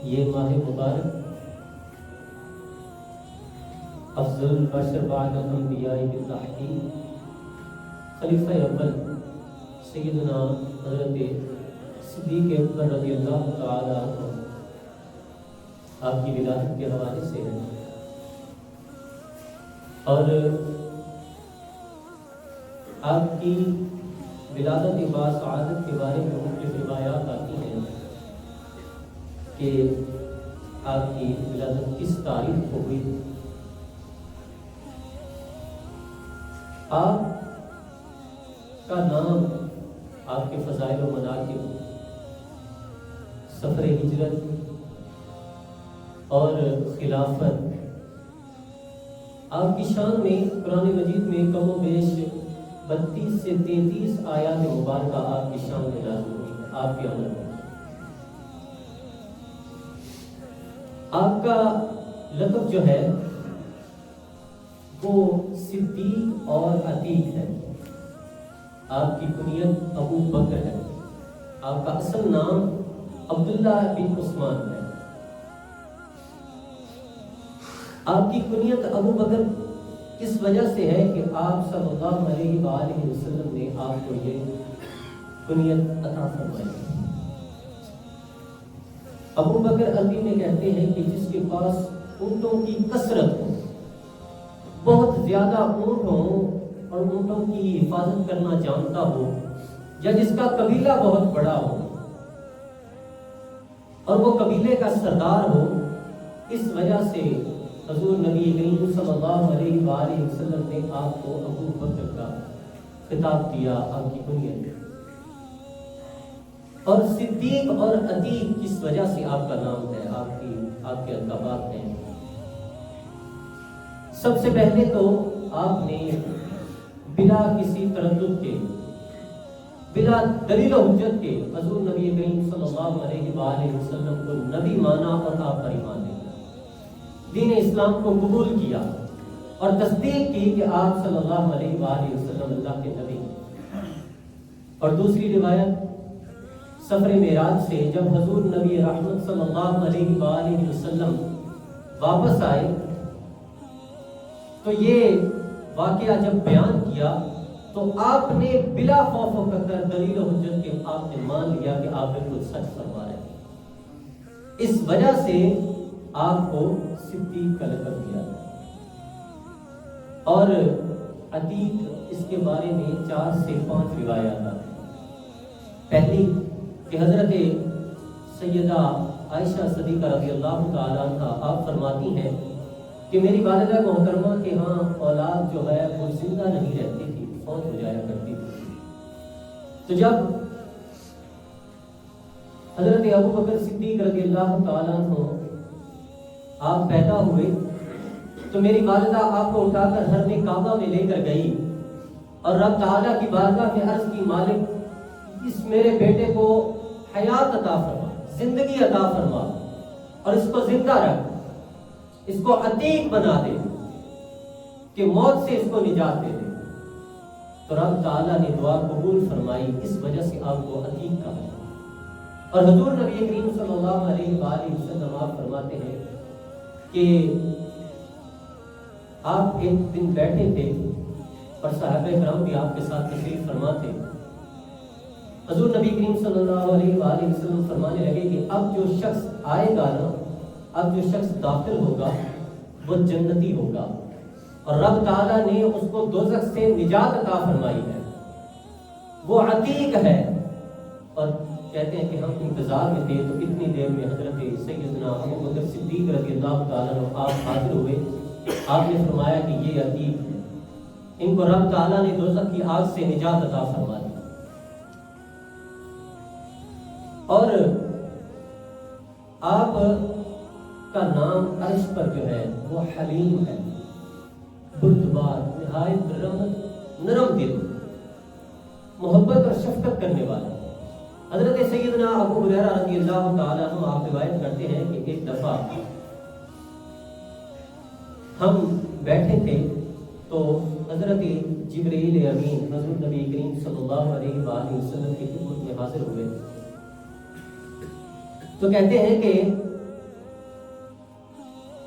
یہ ماہ مبارک افضل البشر بعد الانبیاء بالتحقیق خلیفہ اول سیدنا حضرت صدیق اکبر رضی اللہ تعالی عنہ آپ کی ولادت کے حوالے سے ہے، اور آپ کی ولادت باسعادت کے بارے میں مختلف روایات آتی ہیں کہ آپ کی ولادت کس تاریخ کو ہوئی۔ آپ کا نام، آپ کے فضائل و مناقب، سفر ہجرت اور خلافت، آپ کی شان میں قرآن مجید میں کم و بیش 32 سے 33 آیات مبارکہ آپ کی شان میں نازل ہوئی ہے، آپ کے عمل میں۔ آپ کا لقب جو ہے وہ صدیق اور عتیق ہے۔ آپ کی کنیت ابو بکر ہے، آپ کا اصل نام عبداللہ بن عثمان ہے۔ آپ کی کنیت ابو بکر اس وجہ سے ہے کہ آپ صلی اللہ علیہ وآلہ وسلم نے آپ کو یہ کنیت عطا فرمائی۔ ابو بکر عربی میں کہتے ہیں کہ جس کے پاس اونٹوں کی کثرت ہو، بہت زیادہ اونٹ ہوں اور اونٹوں کی حفاظت کرنا جانتا ہو، یا جس کا قبیلہ بہت بڑا ہو اور وہ قبیلے کا سردار ہو، اس وجہ سے حضور نبی کریم صلی اللہ علیہ وآلہ وسلم نے آپ کو ابو بکر کا خطاب دیا، آپ کی کنیت۔ اور صدیق اور عتیق کس وجہ سے آپ کا نام ہے، آپ کے القابات ہیں۔ سب سے پہلے تو آپ نے بلا کسی تردد کے، بلا دلیل و حجت کے حضور نبی کریم صلی اللہ علیہ وآلہ وسلم کو نبی مانا اور آپ پر ایمان لے کر دین اسلام کو قبول کیا اور تصدیق کی کہ آپ صلی اللہ علیہ وآلہ وسلم اللہ کے نبی۔ اور دوسری روایت سفر معراج سے جب حضور نبی رحمت صلی اللہ علیہ وآلہ وسلم واپس آئے تو یہ واقعہ جب بیان کیا تو آپ نے بلا خوف و فکر دلیل و حجت کے آپ نے مان لیا کہ آپ بالکل سچ فرما رہے ہیں۔ اس وجہ سے آپ کو صدیق کا لقب دیا گیا۔ اور عتیق، اس کے بارے میں 4 سے 5 روایات آتی ہیں۔ پہلی کہ حضرت سیدہ عائشہ صدیقہ رضی اللہ تعالی عنہ آپ فرماتی ہیں کہ میری والدہ محترمہ کے ہاں اولاد جو ہے وہ زندہ نہیں رہتی تھی، فوت ہو جایا کرتی تھی۔ تو جب حضرت ابو بکر صدیق رضی اللہ تعالی عنہ آپ پیدا ہوئے تو میری والدہ آپ کو اٹھا کر حرم کعبہ میں لے کر گئی اور رب تعالیٰ کی بارگاہ میں عرض کی، مالک اس میرے بیٹے کو حیات عطا فرما، زندگی عطا فرما، اور اس کو زندہ رکھ، اس کو عتیق بنا دے کہ موت سے اس کو نجات دے دے۔ تو رب تعالیٰ نے دعا قبول فرمائی، اس وجہ سے آپ کو عتیق کہا۔ اور حضور نبی کریم صلی اللہ علیہ وآلہ وسلم آپ فرماتے ہیں کہ آپ ایک دن بیٹھے تھے اور صحابہ کرام بھی آپ کے ساتھ تشریف فرما تھے۔ حضور نبی کریم صلی اللہ علیہ وآلہ وسلم فرمانے لگے کہ اب جو شخص آئے گا نا، اب جو شخص داخل ہوگا وہ جنتی ہوگا، اور رب تعالیٰ نے اس کو دوزخ سے نجات عطا فرمائی ہے، وہ عتیق ہے۔ اور کہتے ہیں کہ ہم انتظار میں تھے تو اتنی دیر میں حضرت سیدنا ابو بکر صدیق رضی اللہ تعالیٰ عنہ آپ حاضر ہوئے۔ آپ نے فرمایا کہ یہ عتیق ہے، ان کو رب تعالیٰ نے دوزخ کی آگ سے نجات عطا فرما دی۔ اور آپ کا نام عرش پر جو ہے وہ حلیم ہے، بردبار، نہایت نرم دل، محبت اور شفقت کرنے والا۔ حضرت سیدنا ابو ہریرہ رضی اللہ تعالیٰ عنہ آپ روایت کرتے ہیں کہ ایک دفعہ ہم بیٹھے تھے تو حضرت جبرائیل امین حضور نبی کریم صلی اللہ علیہ وآلہ وسلم کی خدمت میں حاضر ہوئے تو کہتے ہیں کہ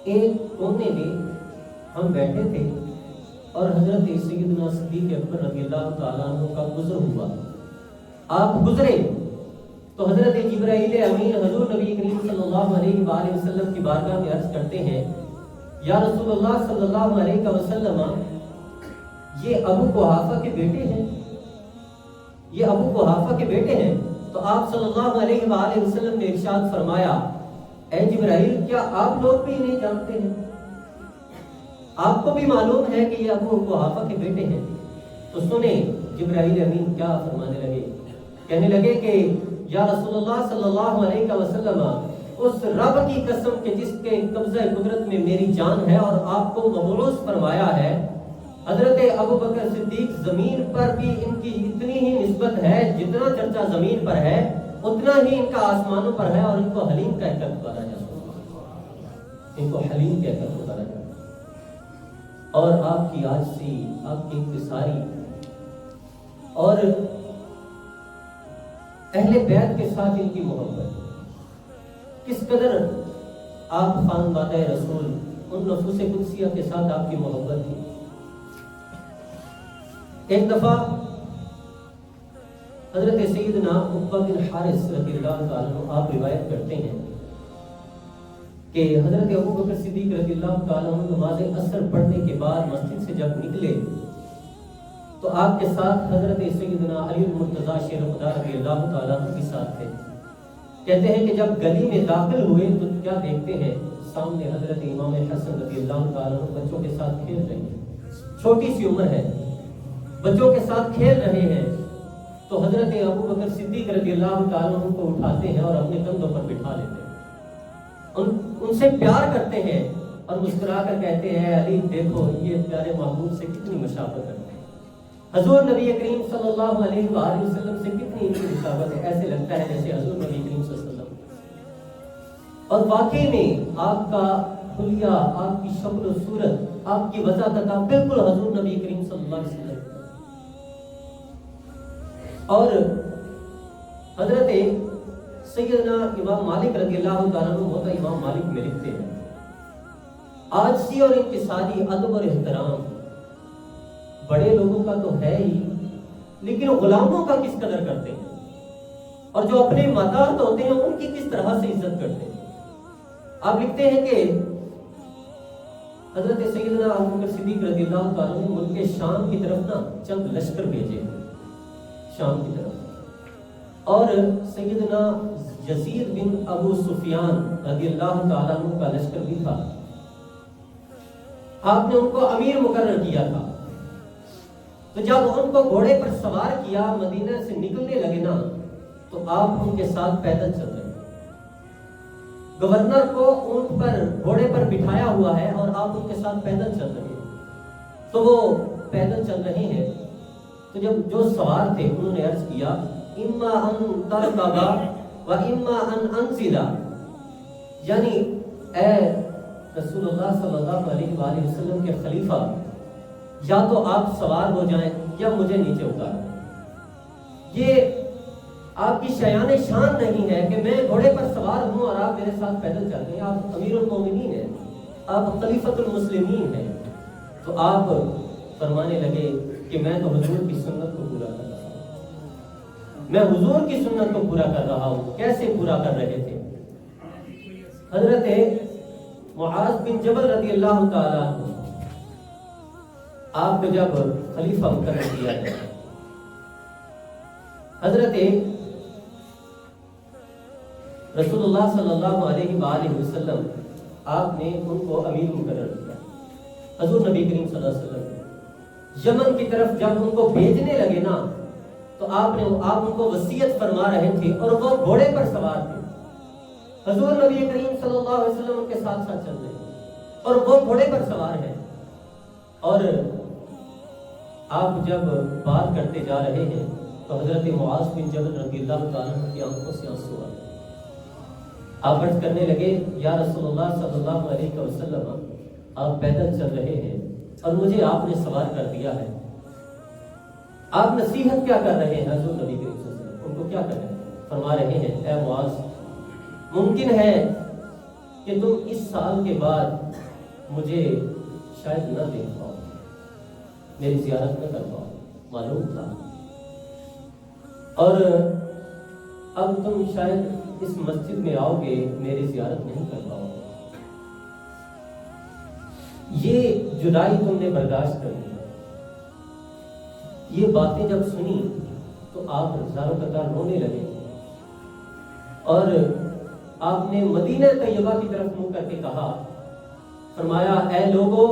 ایک کونے میں ہم بیٹھے تھے اور حضرت سیدنا صدیق اکبر رضی اللہ تعالیٰ عنہ کا گزر ہوا. آپ گزرے تو حضرت جبرائیل امین حضور نبی کریم صلی اللہ علیہ وآلہ وسلم کی بارگاہ میں عرض کرتے ہیں یا رسول اللہ صلی اللہ علیہ وسلم یہ ابو قحافہ کے بیٹے ہیں, یہ ابو قحافہ کے بیٹے ہیں. تو آپ صلی اللہ علیہ وآلہ وسلم نے ارشاد فرمایا اے جبرائیل کیا آپ لوگ بھی نہیں جانتے ہیں, آپ کو بھی معلوم ہے کہ یہ ابو قحافہ کے بیٹے ہیں. تو سنیں جبرائیل امین کیا فرمانے لگے, کہنے لگے کہ یا رسول اللہ صلی اللہ علیہ وسلم اس رب کی قسم کہ جس کے قبضہ قدرت میں میری جان ہے اور آپ کو مبعوث فرمایا ہے, حضرت ابو بکر صدیق زمین پر بھی ان کی اتنی ہی نسبت ہے جتنا چرچا زمین پر ہے اتنا ہی ان کا آسمانوں پر ہے, اور ان کو حلیم کہہ کر پکارا جاتا ہے, ان کو حلیم کہہ کر پکارا جاتا ہے. اور آپ کی عاجزی, آپ کی انکساری اور اہل بیت کے ساتھ ان کی محبت, کس قدر آپ خاندان رسول ان نفوس قدسیہ کے ساتھ آپ کی محبت تھی. ایک دفعہ حضرت سیدنا عقبہ بن حارث رضی اللہ تعالیٰ عنہ آپ روایت کرتے ہیں کہ حضرت ابو بکر صدیق رضی اللہ تعالیٰ عنہ نماز عصر پڑھنے کے بعد مسجد سے جب نکلے تو آپ کے ساتھ حضرت سیدنا علی المرتضیٰ شیر خدا رضی اللہ تعالیٰ عنہ کے ساتھ تھے. کہتے ہیں کہ جب گلی میں داخل ہوئے تو کیا دیکھتے ہیں, سامنے حضرت امام حسن رضی اللہ تعالیٰ عنہ بچوں کے ساتھ کھیل رہے ہیں, چھوٹی سی عمر ہے, بچوں کے ساتھ کھیل رہے ہیں. تو حضرت ابو بکر صدیق رضی اللہ تعالیٰ عنہ کو اٹھاتے ہیں اور اپنے کندھوں پر بٹھا لیتے ہیں, ان سے پیار کرتے ہیں اور مسکرا کر کہتے ہیں علی دیکھو یہ پیارے محبوب سے کتنی مشابہت ہے, حضور نبی کریم صلی اللہ علیہ وآلہ وسلم سے کتنی ان کی مشابہت ہے, ایسے لگتا ہے جیسے حضور نبی کریم صلی اللہ علیہ وسلم. اور واقعی میں آپ کا حلیہ, آپ کی شکل و صورت, آپ کی وضاحت بالکل حضور نبی کریم صلی اللہ علیہ وسلم. اور حضرت سیدنا امام مالک رضی اللہ تعالیٰ عنہ ہوتا امام مالک میں لکھتے ہیں عاجزی اور انکساری, ادب اور احترام بڑے لوگوں کا تو ہے ہی, لیکن غلاموں کا کس قدر کرتے ہیں, اور جو اپنے ماتحت ہوتے ہیں ان کی کس طرح سے عزت کرتے ہیں. آپ لکھتے ہیں کہ حضرت سیدنا ابو بکر صدیق رضی اللہ تعالیٰ نے ملک شام کی طرف نا چند لشکر بھیجے, شام کی طرف, اور سیدنا یزید بن ابو سفیان رضی اللہ تعالیٰ عنہ کا لشکر بھی تھا. آپ نے ان کو امیر مقرر کیا تھا. تو جب ان کو گھوڑے پر سوار کیا, مدینہ سے نکلنے لگے نا, تو آپ ان کے ساتھ پیدل چل رہے ہیں. گورنر کو اونٹ پر گھوڑے پر بٹھایا ہوا ہے اور آپ ان کے ساتھ پیدل چل رہے ہیں. تو وہ پیدل چل رہے ہیں. تو جب جو سوار تھے انہوں نے عرض کیا اما ان ترکبا و اما ان انزلا, یعنی اے رسول اللہ صلی اللہ علیہ وآلہ وسلم کے خلیفہ, یا تو آپ سوار ہو جائیں یا مجھے نیچے اتاریں. یہ آپ کی شایان شان نہیں ہے کہ میں گھوڑے پر سوار ہوں اور آپ میرے ساتھ پیدل چل رہے ہیں. آپ امیر المومنین ہیں, آپ خلیفۃ المسلمین ہیں. تو آپ فرمانے لگے کہ میں تو حضور کی سنت کو پورا کر رہا ہوں, میں حضور کی سنت کو پورا کر رہا ہوں. کیسے پورا کر رہے تھے؟ حضرت معاذ بن جبل رضی اللہ تعالیٰ عنہ آپ کو جب خلیفہ مقرر کیا گیا, حضرت رسول اللہ صلی اللہ علیہ وآلہ وسلم آپ نے ان کو امیر مقرر کیا. حضور نبی کریم صلی اللہ علیہ وسلم یمن کی طرف جب ان کو بھیجنے لگے نا, تو آپ ان کو وصیت فرما رہے تھے اور وہ گھوڑے پر سوار تھے. حضور نبی کریم صلی اللہ علیہ وسلم ان کے ساتھ ساتھ چل رہے ہیں اور وہ گھوڑے پر سوار ہیں. اور آپ جب بات کرتے جا رہے ہیں تو حضرت معاذ بن جبل رضی اللہ تعالیٰ عنہ کی آنکھوں سے آنسو آئے. آپ عرض کرنے لگے یا رسول اللہ صلی اللہ علیہ وسلم آپ پیدل چل رہے ہیں اور مجھے آپ نے سوار کر دیا ہے, آپ نصیحت کیا کر رہے ہیں حضور نبی کریم صلی اللہ علیہ وسلم, ان کو کیا کر رہے ہیں؟ فرما رہے ہیں اے معاذ, ممکن ہے کہ تم اس سال کے بعد مجھے شاید نہ دیکھ پاؤ، میری زیارت نہ کر پاؤ، معلوم تھا، اور اب تم شاید اس مسجد میں آؤ گے، میری زیارت نہیں کر پاؤ۔ یہ جدائی تم نے برداشت کر لی۔ یہ باتیں جب سنی تو آپ ہزاروں قطار رونے لگے، اور آپ نے مدینہ طیبہ کی طرف منہ کر کے کہا، فرمایا اے لوگوں،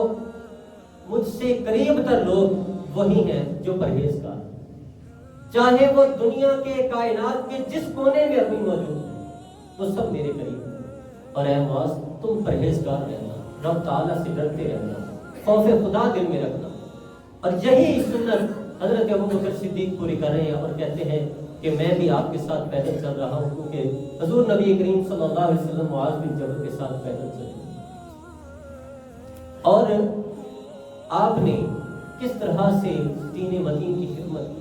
مجھ سے قریب تر لوگ وہی ہیں جو پرہیزگار، چاہے وہ دنیا کے کائنات کے جس کونے میں ابھی موجود ہیں، وہ سب میرے قریب ہیں۔ اور اے معاذ، تم پرہیزگار رہنا، رب تعالیٰ سے ڈرتے رہنا، خوف خدا دل میں رکھنا۔ اور یہی سنت حضرت ابو بکر صدیق پوری کر رہے ہیں، اور کہتے ہیں کہ میں بھی آپ کے ساتھ پیدل چل رہا ہوں، کیونکہ حضور نبی کریم صلی اللہ علیہ وسلم معاذ بن جبل کے ساتھ پیدل چلے، اور آپ نے کس طرح سے دین متین کی خدمت کی۔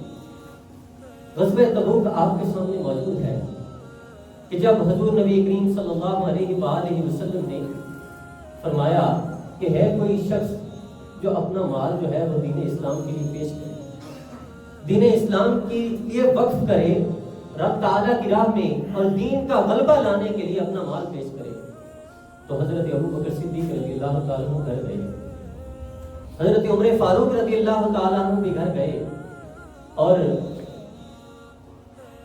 غزوہ تبوک آپ کے سامنے موجود ہے کہ جب حضور نبی کریم صلی اللہ علیہ وآلہ وسلم نے فرمایا کہ ہے کوئی شخص جو اپنا مال جو ہے وہ دین اسلام کے لیے پیش کرے، دین اسلام کے لیے وقف کرے، رب تعالیٰ کی راہ میں اور دین کا غلبہ لانے کے لیے اپنا مال پیش کرے، تو حضرت ابو بکر صدیق رضی اللہ تعالیٰ عنہ گھر گئے، حضرت عمر فاروق رضی اللہ تعالیٰ عنہ بھی گھر گئے، اور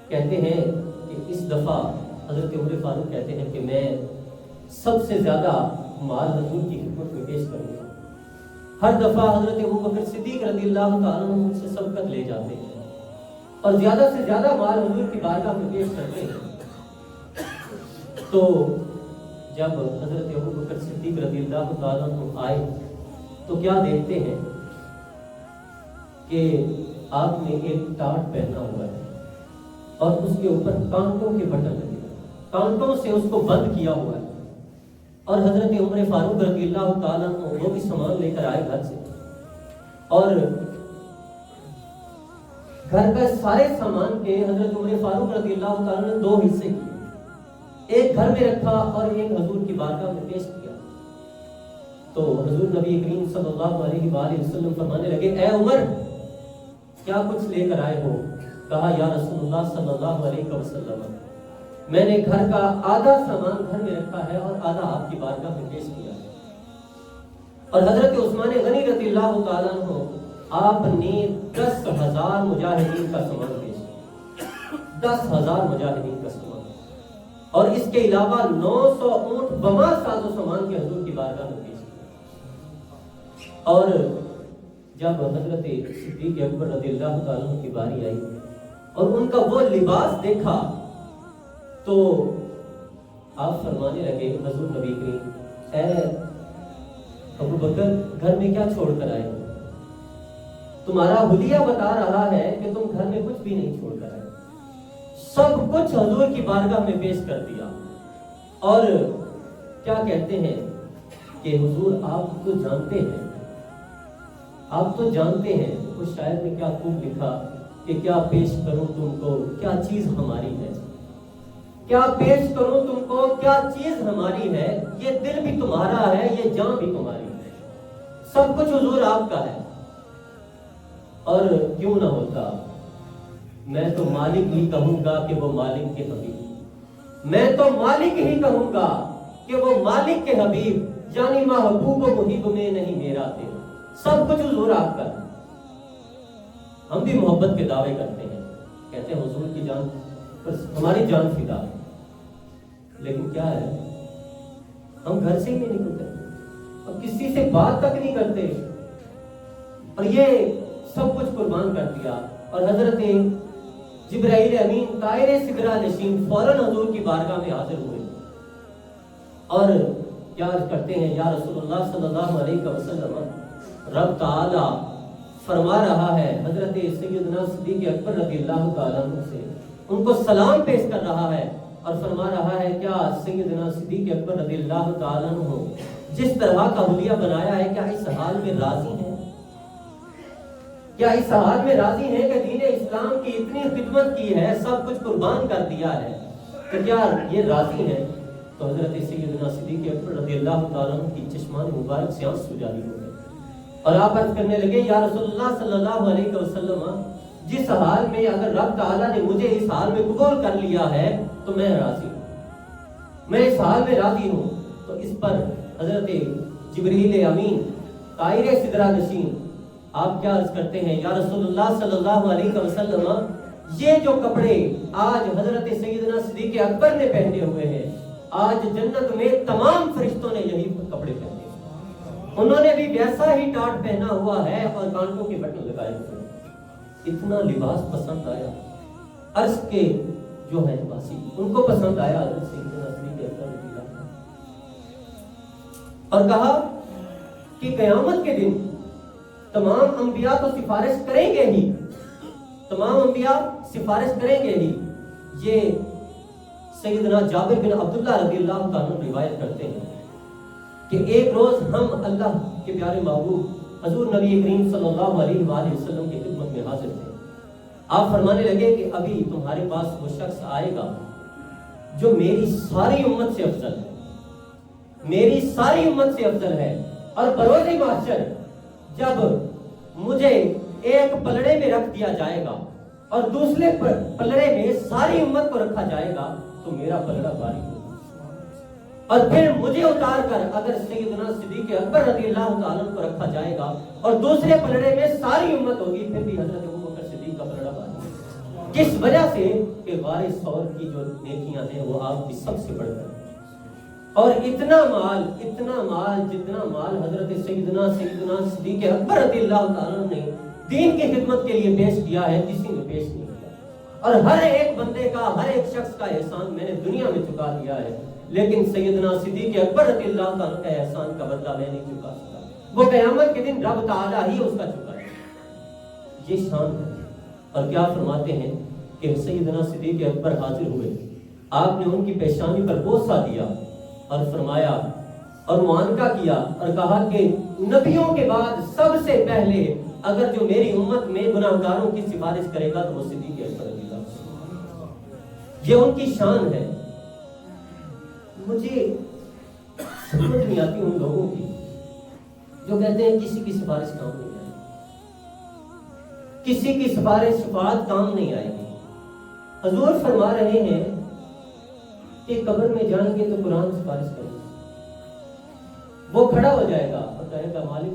کہتے ہیں کہ اس دفعہ حضرت عمر فاروق کہتے ہیں کہ میں سب سے زیادہ مال حضور کی خدمت میں پیش کروں گا۔ ہر دفعہ حضرت ابو بکر صدیق رضی اللہ تعالیٰ عنہ مجھ سے سبقت لے جاتے ہیں اور زیادہ سے زیادہ مال حضور کی بارگاہ میں پیش کرتے ہیں۔ تو جب حضرت ابو بکر صدیق رضی اللہ تعالیٰ عنہ آئے تو کیا دیکھتے ہیں کہ آپ نے ایک ٹاٹ پہنا ہوا ہے اور اس کے اوپر کانٹوں کے بٹن لگے، کانٹوں سے اس کو بند کیا ہوا ہے، اور حضرت عمر فاروق رضی اللہ تعالیٰ عنہ وہ بھی سامان لے کر آئے گھر سے، اور گھر کا سارے سامان کے حضرت عمر فاروق رضی اللہ تعالیٰ نے 2 حصے کیے، ایک گھر میں رکھا اور ایک حضور کی بارگاہ میں پیش کیا۔ تو حضور نبی کریم صلی اللہ علیہ وآلہ وسلم فرمانے لگے، اے عمر کیا کچھ لے کر آئے ہو؟ کہا یا رسول اللہ صلی اللہ علیہ وسلم، میں نے گھر کا آدھا سامان گھر میں رکھا ہے اور آدھا آپ کی بارگاہ میں پیش کیا ہے۔ اور حضرت عثمان غنی رضی اللہ تعالیٰ عنہ آپ نے 10,000 مجاہدین کا سامان پیش کیا، 10,000 مجاہدین کا سامان، اور اس کے علاوہ 900 اونٹ بما ساز و سامان کے حضور کی بارگاہ میں پیش کیا۔ اور جب حضرت صدیق اکبر رضی اللہ تعالیٰ عنہ کی باری آئی اور ان کا وہ لباس دیکھا تو آپ فرمانے لگے، حضور نبی کریم، اے ابو بکر گھر میں کیا چھوڑ کر آئے؟ تمہارا حلیہ بتا رہا ہے کہ تم گھر میں کچھ بھی نہیں چھوڑ کر آئے، سب کچھ حضور کی بارگاہ میں پیش کر دیا۔ اور کیا کہتے ہیں کہ حضور آپ تو جانتے ہیں، آپ تو جانتے ہیں، اس شاعر نے کیا خوب لکھا کہ کیا پیش کروں تم کو، کیا چیز ہماری ہے، کیا پیش کروں تم کو، کیا چیز ہماری ہے، یہ دل بھی تمہارا ہے، یہ جان بھی تمہاری ہے، سب کچھ حضور آپ کا ہے۔ اور کیوں نہ ہوتا، میں تو مالک ہی کہوں گا کہ وہ مالک کے حبیب، میں تو مالک ہی کہوں گا کہ وہ مالک کے حبیب، یعنی محبوب و محب میں نہیں میرا تیرا، سب کچھ حضور آپ کا ہے۔ ہم بھی محبت کے دعوے کرتے ہیں، کہتے ہیں حضور کی جان پر ہماری جان فدا ہے، لیکن کیا ہے، ہم گھر سے ہی نہیں نکلتے، اب کسی سے بات تک نہیں کرتے، اور یہ سب کچھ قربان کر دیا۔ اور حضرت جبرائیل امین طائر سدرہ نشین فوراً حضور کی بارگاہ میں حاضر ہوئے اور کیا کرتے ہیں، یا رسول اللہ صلی اللہ علیہ وسلم، رب تعالی فرما رہا ہے حضرت سیدنا صدیق اکبر رضی اللہ تعالیٰ عنہ سے، ان کو سلام پیش کر رہا ہے اور فرما رہا ہے کیا سیدنا صدیق اکبر رضی اللہ تعالیٰ عنہ جس طرح کا حلیہ بنایا ہے، کیا اس حال میں راضی ہیں؟ کیا اس حال میں راضی ہیں کہ دین اسلام کی اتنی خدمت کی ہے، سب کچھ قربان کر دیا ہے، تو کیا یہ راضی ہیں؟ تو حضرت سیدنا صدیق اکبر رضی اللہ تعالیٰ عنہ کی چشمان مبارک سے آنسو جاری ہو گئے اور آپ عرض کرنے لگے یا رسول اللہ صلی اللہ علیہ وسلم جس حال میں اگر رب تعالیٰ نے مجھے اس حال میں قبول کر لیا ہے تو میں راضی ہوں، میں اس حال میں راضی ہوں. تو اس پر حضرت جبریل امین طائر سدرہ نشین آپ کیا عرض کرتے ہیں یا رسول اللہ صلی اللہ علیہ وسلم یہ جو کپڑے آج حضرت سیدنا صدیق اکبر نے پہنے ہوئے ہیں آج جنت میں تمام فرشتوں نے یہی کپڑے پہنے ہیں، انہوں نے بھی ویسا ہی ٹاٹ پہنا ہوا ہے اور کانٹوں کے بٹن لگائے ہوئے ہیں. اتنا لباس پسند آیا عرش کے جو ہے واسی ان کو پسند آیا حضرت سیدنا صدیق اکبر اور کہا کہ قیامت کے دن تمام انبیاء تو سفارش کریں گے ہی، تمام انبیاء سفارش کریں گے ہی. یہ سیدنا جابر بن عبداللہ رضی اللہ تعالیٰ روایت کرتے ہیں کہ ایک روز ہم اللہ کے پیارے محبوب حضور نبی کریم صلی اللہ علیہ وآلہ وسلم کی خدمت میں حاضر تھے. آپ فرمانے لگے کہ ابھی تمہارے پاس وہ شخص آئے گا جو میری ساری امت سے افضل ہے، میری ساری امت سے افضل ہے، اور بروز محشر جب مجھے ایک پلڑے میں رکھ دیا جائے گا اور دوسرے پلڑے میں ساری امت کو رکھا جائے گا تو میرا پلڑا باری ہوگا، اور پھر مجھے اتار کر اگر سیدنا صدیق اکبر رضی اللہ تعالیٰ کو رکھا جائے گا اور دوسرے پلڑے میں ساری امت ہوگی پھر بھی حضرت ابوبکر صدیق کا پلڑا باری ہوگا. کس وجہ سے کہ وارث اور کی جو نیکیاں ہیں وہ آپ کی سب سے بڑھ کر اور اتنا مال جتنا مال حضرت سیدنا صدیق اکبر رضی اللہ تعالیٰ نے دین کی خدمت کے لیے پیش کیا ہے کسی نے پیش نہیں کیا. اور ہر ایک بندے کا ہر ایک شخص کا احسان میں نے دنیا میں چکا دیا ہے، لیکن سیدنا صدیق اکبر رضی اللہ تعالیٰ کا احسان کا بدلہ میں نہیں چکا سکا. وہ قیامت کے دن رب تعالیٰ ہی اس کا چکا ہے. یہ شان ہے. اور کیا فرماتے ہیں کہ سیدنا صدیق اکبر حاضر ہوئے، آپ نے ان کی پیشانی پر بوسہ دیا اور فرمایا اور معانقہ کیا اور کہا کہ نبیوں کے بعد سب سے پہلے اگر جو میری امت میں گناہگاروں کی سفارش کرے گا تو وہ صدیق اکبر رضی اللہ. یہ ان کی شان ہے. مجھے سمجھ نہیں آتی ان لوگوں کی جو کہتے ہیں کسی کی سفارش کام نہیں آئے گی، کسی کی سفارش شفاعت کام نہیں آئے گی. حضور فرما رہے ہیں کہ قبر میں جائیں گے تو قرآن سفارش کرے گا، وہ کھڑا ہو جائے گا اور کہے گا مالک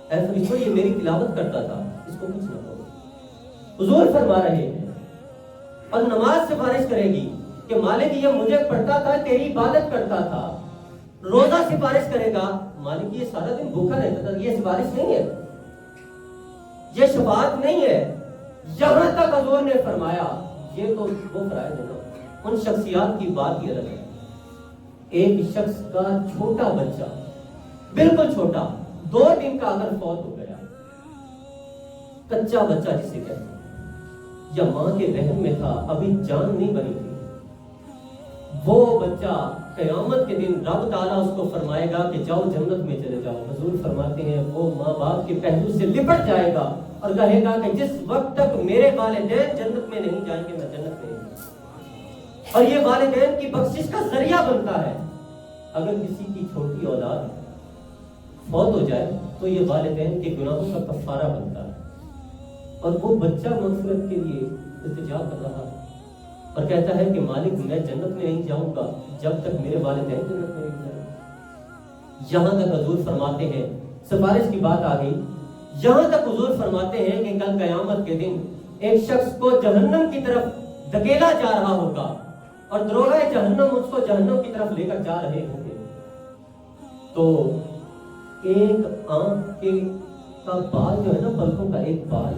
اے فرشتوں یہ میری تلاوت کرتا تھا اس کو کچھ نہ کرو. حضور فرما رہے ہیں. اور نماز سفارش کرے گی کہ مالک یہ مجھے پڑھتا تھا تیری عبادت کرتا تھا. روزہ سفارش کرے گا مالک یہ سارا دن بھوکا رہتا تھا. یہ سفارش نہیں ہے، یہ شفاعت نہیں ہے. یہاں تک حضور نے فرمایا یہ تو وہ فرائض ہے نا، ان شخصیات کی بات ہی الگ ہے. ایک شخص کا چھوٹا بچہ بالکل چھوٹا 2 دن کا اگر فوت ہو گیا، کچا بچہ جسے کہتے ہیں، یا ماں کے رحم میں تھا ابھی جان نہیں بنی تھی، وہ بچہ قیامت کے دن رب تعالیٰ اس کو فرمائے گا کہ جاؤ جنت میں چلے جاؤ. حضور فرماتے ہیں وہ ماں باپ کے پہلو سے لپٹ جائے گا اور کہے گا کہ جس وقت تک میرے والدین جنت میں نہیں جائیں گے میں جنت میں نہیں. اور یہ والدین کی بخشش کا ذریعہ بنتا ہے. اگر کسی کی چھوٹی اولاد فوت ہو جائے تو یہ والدین کے گناہوں کا کفارہ بنتا ہے. اور وہ بچہ مغفرت کے لیے التجا کر رہا ہے اور کہتا ہے کہ مالک میں جنت میں نہیں جاؤں گا جب تک میرے والدین جنت میں نہیں جائیں. یہاں تک حضور فرماتے ہیں سفارش کی بات آ گئی. یہاں تک حضور فرماتے ہیں کہ کل قیامت کے دن ایک شخص کو جہنم کی طرف دھکیلا جا رہا ہوگا اور دروغہ جہنم اس کو جہنم کی طرف لے کر جا رہے ہوں گے. تو ایک آنکھ کا بال جو ہے نا، پلکوں کا ایک بال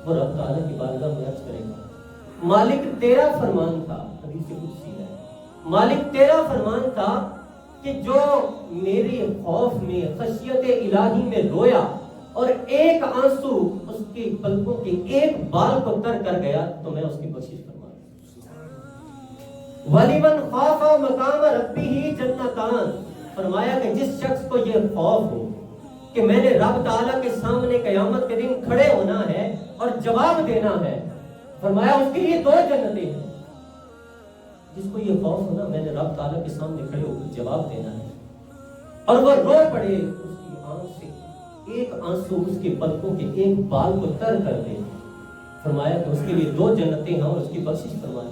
وہ رب تعالیٰ کی بارگاہ میں عرض کرے گا مالک تیرا فرمان تھا. حدیث قدسی ہے مالک تیرا فرمان تھا کہ جو میرے خوف میں خشیت الہی میں رویا اور ایک آنسو اس کی پلکوں کے ایک بال کو تر کر گیا تو میں اس کی بخشش فرما دوں. وَلِمَنْ خَافَ مَقَامَ رَبِّهِ جَنَّتَانِ. فرمایا کہ جس شخص کو یہ خوف ہو کہ میں نے رب تعالیٰ کے سامنے قیامت کے دن کھڑے ہونا ہے اور جواب دینا ہے، فرمایا اس کے لیے 2 جنتیں ہیں. جس کو یہ خوف ہو نا میں نے رب تعالیٰ کے سامنے کھڑے ہو کر جواب دینا ہے، اور وہ رو پڑے، اس کی آنکھ سے ایک آنسو اس کے پلکوں کے ایک بال کو تر کر دے، فرمایا کہ اس کے لیے 2 جنتیں ہیں اور اس کی بخشش فرمائی۔